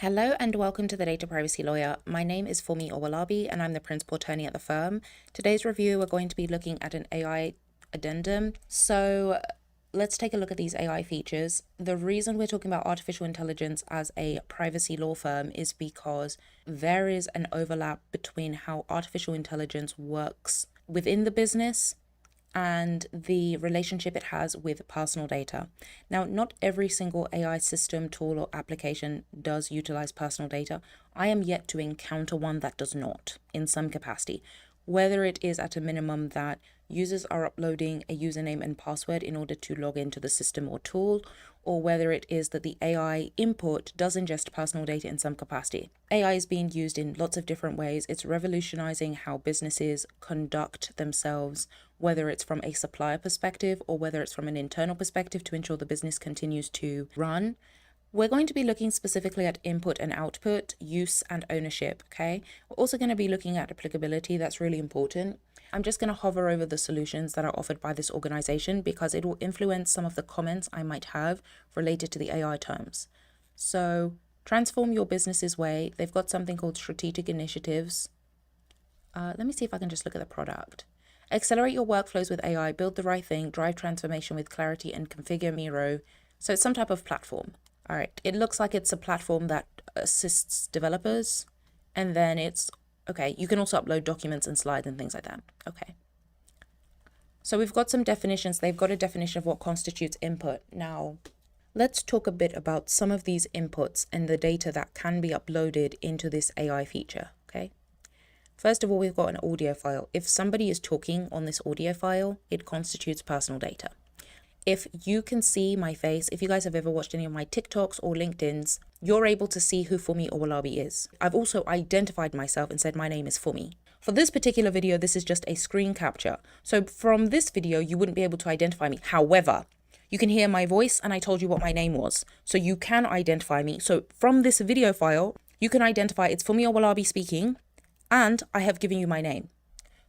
Hello and welcome to the Data Privacy Lawyer. My name is Funmi Owolabi and I'm the principal attorney at the firm. Today's review, we're going to be looking at an AI addendum. So let's take a look at these AI features. The reason we're talking about artificial intelligence as a privacy law firm is because there is an overlap between how artificial intelligence works within the business and the relationship it has with personal data. Now, not every single AI system, tool, or application does utilize personal data. I am yet to encounter one that does not in some capacity, whether it is at a minimum that users are uploading a username and password in order to log into the system or tool, or whether it is that the AI input does ingest personal data in some capacity. AI is being used in lots of different ways. It's revolutionizing how businesses conduct themselves, whether it's from a supplier perspective or whether it's from an internal perspective to ensure the business continues to run. We're going to be looking specifically at input and output, use and ownership, okay? We're also going to be looking at applicability. That's really important. I'm just going to hover over the solutions that are offered by this organization because it will influence some of the comments I might have related to the AI terms. So transform your business's way. They've got something called strategic initiatives. Let me see if I can just look at the product. Accelerate your workflows with AI, build the right thing, drive transformation with clarity, and configure Miro. So it's some type of platform. All right, it looks like it's a platform that assists developers, and then it's, okay, you can also upload documents and slides and things like that. Okay. So we've got some definitions. They've got a definition of what constitutes input. Now, let's talk a bit about some of these inputs and the data that can be uploaded into this AI feature, okay? First of all, we've got an audio file. If somebody is talking on this audio file, it constitutes personal data. If you can see my face, if you guys have ever watched any of my TikToks or LinkedIn's, you're able to see who Funmi Owolabi is. I've also identified myself and said my name is Funmi. For this particular video, this is just a screen capture. So from this video, you wouldn't be able to identify me. However, you can hear my voice and I told you what my name was. So you can identify me. So from this video file, you can identify it's Funmi Owolabi speaking and I have given you my name.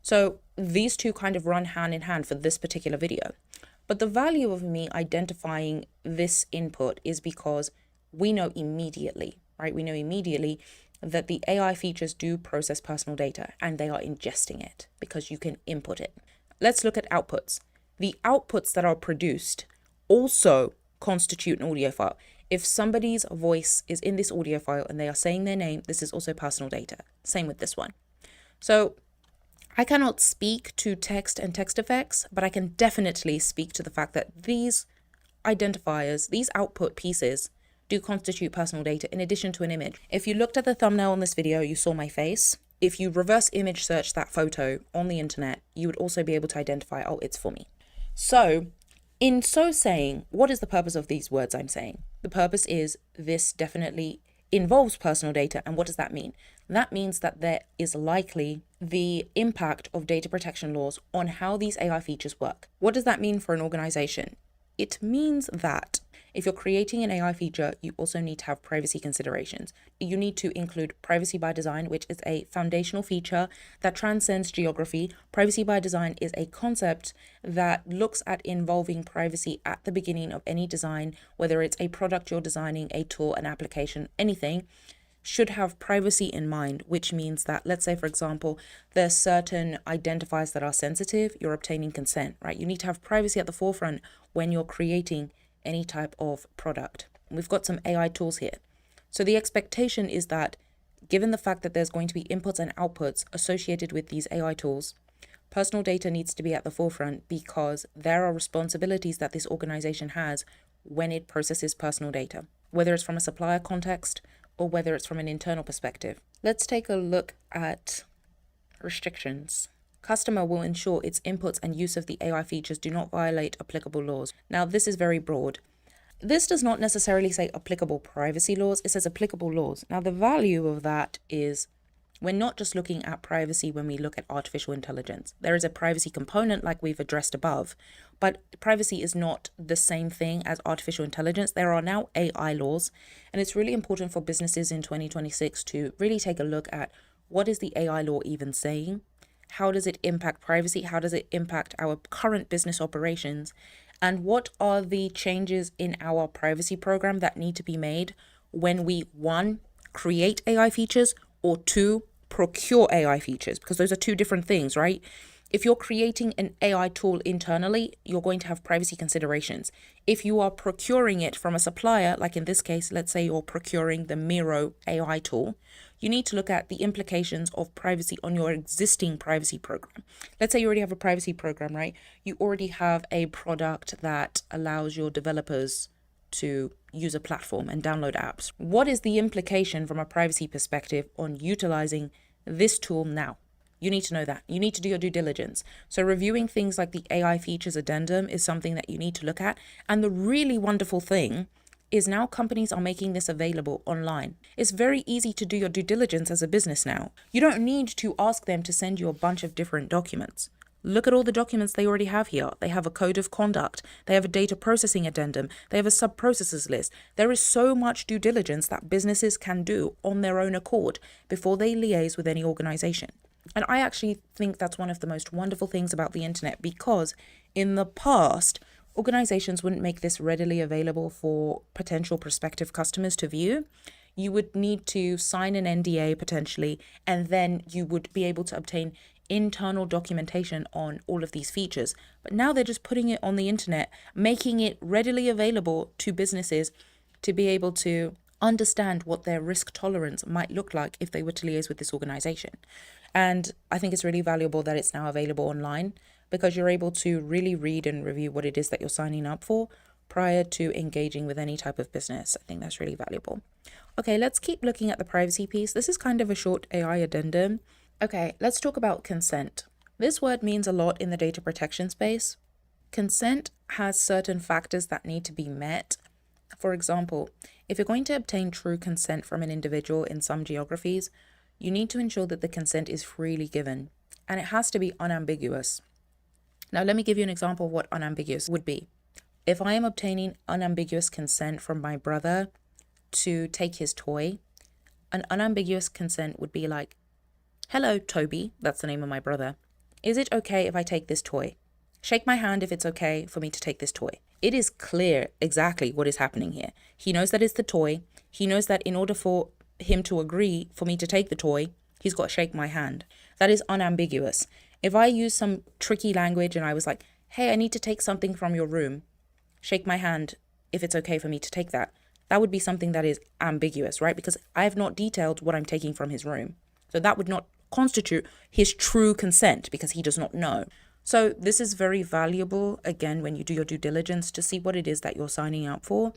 So these two kind of run hand in hand for this particular video. But the value of me identifying this input is because we know immediately, right? We know immediately that the AI features do process personal data and they are ingesting it because you can input it. Let's look at outputs. The outputs that are produced also constitute an audio file. If somebody's voice is in this audio file and they are saying their name, this is also personal data. Same with this one. So I cannot speak to text and text effects, but I can definitely speak to the fact that these identifiers, these output pieces, do constitute personal data in addition to an image. If you looked at the thumbnail on this video, you saw my face. If you reverse image search that photo on the internet, you would also be able to identify, oh, it's Funmi. So in so saying, what is the purpose of these words I'm saying? The purpose is this definitely involves personal data. And what does that mean? That means that there is likely the impact of data protection laws on how these AI features work. What does that mean for an organization? It means that if you're creating an AI feature, you also need to have privacy considerations. You need to include privacy by design, which is a foundational feature that transcends geography. Privacy by design is a concept that looks at involving privacy at the beginning of any design, whether it's a product you're designing, a tool, an application, anything should have privacy in mind, which means that, let's say, for example, there's certain identifiers that are sensitive, you're obtaining consent, right? You need to have privacy at the forefront when you're creating any type of product. We've got some AI tools here. So the expectation is that given the fact that there's going to be inputs and outputs associated with these AI tools, personal data needs to be at the forefront because there are responsibilities that this organization has when it processes personal data, whether it's from a supplier context or whether it's from an internal perspective. Let's take a look at restrictions. Customer will ensure its inputs and use of the AI features do not violate applicable laws. Now, this is very broad. This does not necessarily say applicable privacy laws, it says applicable laws. Now, the value of that is we're not just looking at privacy when we look at artificial intelligence. There is a privacy component like we've addressed above, but privacy is not the same thing as artificial intelligence. There are now AI laws, and it's really important for businesses in 2026 to really take a look at what is the AI law even saying? How does it impact privacy? How does it impact our current business operations? And what are the changes in our privacy program that need to be made when we, one, create AI features or 2, procure AI features, because those are two different things, right? If you're creating an AI tool internally, you're going to have privacy considerations. If you are procuring it from a supplier, like in this case, let's say you're procuring the Miro AI tool, you need to look at the implications of privacy on your existing privacy program. Let's say you already have a privacy program, right? You already have a product that allows your developers to use a platform and download apps. What is the implication from a privacy perspective on utilizing this tool now? You need to know that. You need to do your due diligence. So reviewing things like the AI features addendum is something that you need to look at. And the really wonderful thing is now companies are making this available online. It's very easy to do your due diligence as a business now. You don't need to ask them to send you a bunch of different documents. Look at all the documents they already have here. They have a code of conduct. They have a data processing addendum. They have a subprocessors list. There is so much due diligence that businesses can do on their own accord before they liaise with any organization. And I actually think that's one of the most wonderful things about the internet, because in the past, organizations wouldn't make this readily available for potential prospective customers to view. You would need to sign an NDA potentially, and then you would be able to obtain internal documentation on all of these features. But now they're just putting it on the internet, making it readily available to businesses to be able to understand what their risk tolerance might look like if they were to liaise with this organization. And I think it's really valuable that it's now available online, because you're able to really read and review what it is that you're signing up for prior to engaging with any type of business. I think that's really valuable. Okay, let's keep looking at the privacy piece. This is kind of a short AI addendum. Okay, let's talk about consent. This word means a lot in the data protection space. Consent has certain factors that need to be met. For example, if you're going to obtain true consent from an individual in some geographies, you need to ensure that the consent is freely given, and it has to be unambiguous. Now, let me give you an example of what unambiguous would be. If I am obtaining unambiguous consent from my brother to take his toy, an unambiguous consent would be like, "Hello, Toby," that's the name of my brother. "Is it okay if I take this toy? Shake my hand if it's okay for me to take this toy." It is clear exactly what is happening here. He knows that it's the toy. He knows that in order for him to agree for me to take the toy, he's got to shake my hand. That is unambiguous. If I use some tricky language and I was like, "Hey, I need to take something from your room. Shake my hand if it's okay for me to take that," that would be something that is ambiguous, right? Because I have not detailed what I'm taking from his room. So that would not constitute his true consent, because he does not know. So this is very valuable, again, when you do your due diligence to see what it is that you're signing up for.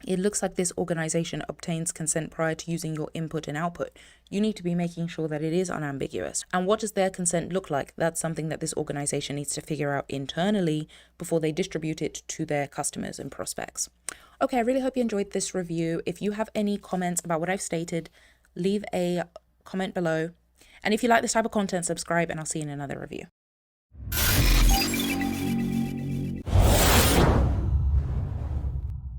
It looks like this organization obtains consent prior to using your input and output. You need to be making sure that it is unambiguous. And what does their consent look like? That's something that this organization needs to figure out internally before they distribute it to their customers and prospects. Okay, I really hope you enjoyed this review. If you have any comments about what I've stated, leave a comment below. And if you like this type of content, subscribe, and I'll see you in another review.